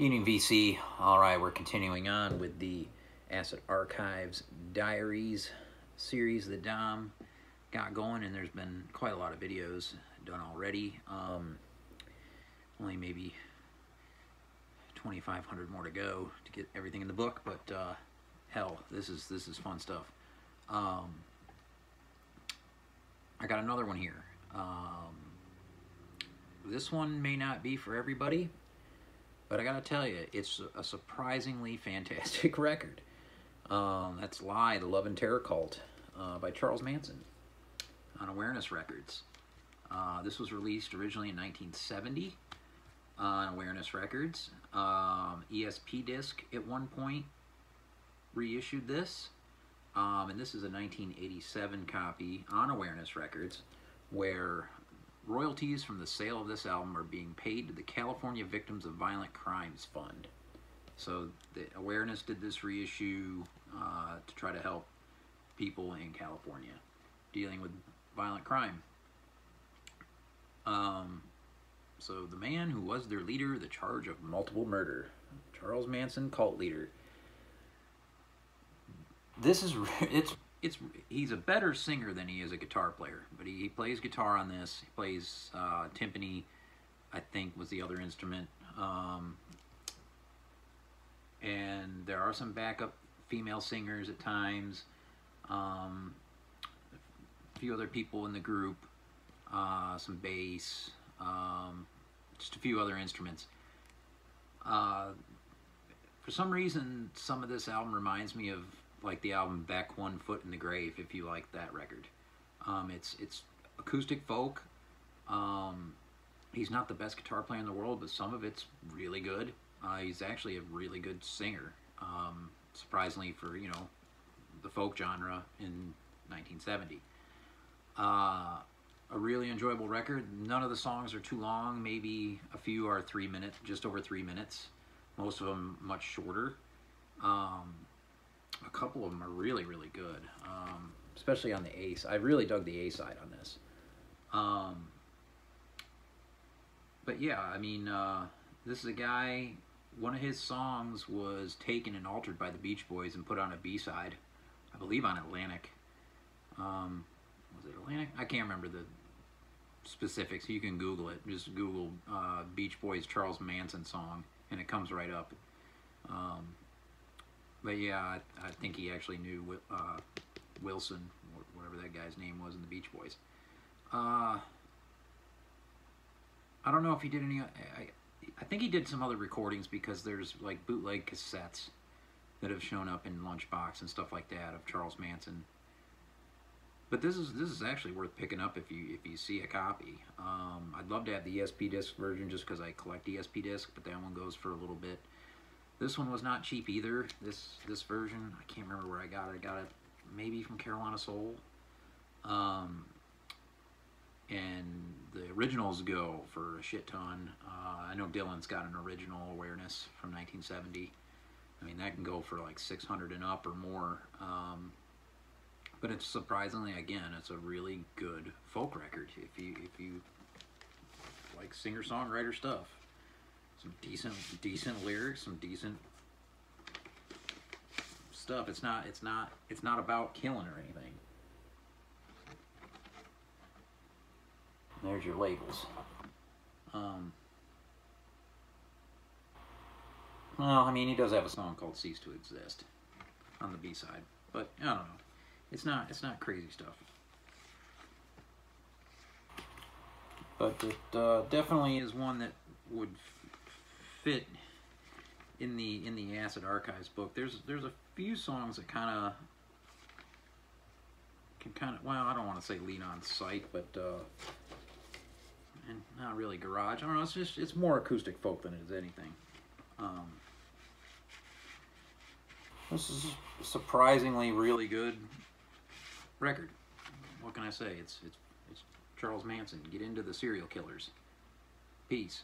Evening VC. Alright, we're continuing on with the Acid Archives Diaries series that Dom got going, and there's been quite a lot of videos done already. Only maybe 2,500 more to go to get everything in the book, but hell, this is fun stuff. I got another one here. This one may not be for everybody, but I gotta tell you, it's a surprisingly fantastic record. That's Lie, the Love and Terror Cult by Charles Manson on Awareness Records. This was released originally in 1970 on Awareness Records. ESP Disc at one point reissued this, and this is a 1987 copy on Awareness Records, where royalties from the sale of this album are being paid to the California Victims of Violent Crimes Fund. So the Awareness did this reissue to try to help people in California dealing with violent crime. So the man who was their leader, the charge of multiple murder, Charles Manson, cult leader. This is he's a better singer than he is a guitar player, but he plays guitar on this. He plays timpani, I think was the other instrument, and there are some backup female singers at times, a few other people in the group, some bass, just a few other instruments. For some reason, some of this album reminds me of like the album Back One Foot in the Grave, if you like that record. It's acoustic folk. He's not the best guitar player in the world, but some of it's really good. He's actually a really good singer, surprisingly for, you know, the folk genre in 1970. A really enjoyable record. None of the songs are too long. Maybe a few are 3 minutes, just over 3 minutes. Most of them much shorter. A couple of them are really, really good, especially on the A side. I really dug the A side on this. But yeah, I mean, this is a guy, one of his songs was taken and altered by the Beach Boys and put on a B-side, I believe on Atlantic. Was it Atlantic? I can't remember the specifics. You can Google it. Just Google Beach Boys Charles Manson song, and it comes right up. But yeah, I think he actually knew Wilson, whatever that guy's name was in the Beach Boys. I don't know if he did any. I think he did some other recordings, because there's like bootleg cassettes that have shown up in Lunchbox and stuff like that of Charles Manson. But this is actually worth picking up if you see a copy. I'd love to have the ESP disc version just because I collect ESP disc, but that one goes for a little bit. This one was not cheap either. This version, I can't remember where I got it. I got it maybe from Carolina Soul. And the originals go for a shit ton. I know Dylan's got an original Awareness from 1970. I mean, that can go for like 600 and up or more. But it's surprisingly, again, it's a really good folk record if you like singer-songwriter stuff. Some decent lyrics, some decent stuff. It's not about killing or anything. There's your labels. Well, I mean, he does have a song called "Cease to Exist" on the B-side, but I don't know. It's not crazy stuff. But it definitely is one that would fit in the Acid Archives book. There's a few songs that can kind of, well, I don't want to say lean on sight, but and not really garage. I don't know. It's more acoustic folk than it is anything. This is a surprisingly really good record. What can I say? It's Charles Manson. Get into the serial killers. Peace.